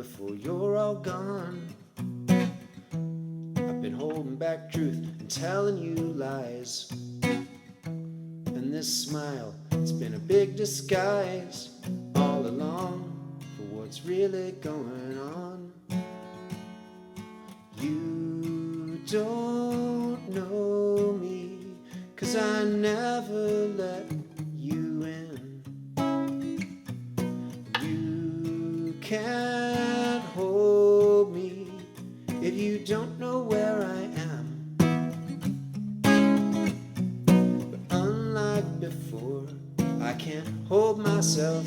before you're all gone. I've been holding back truth and telling you lies, and this smile, it's been a big disguise all along for what's really going on. You don't know me, 'cause I never let you in. You can't hold me if you don't know where I am. But unlike before, I can't hold myself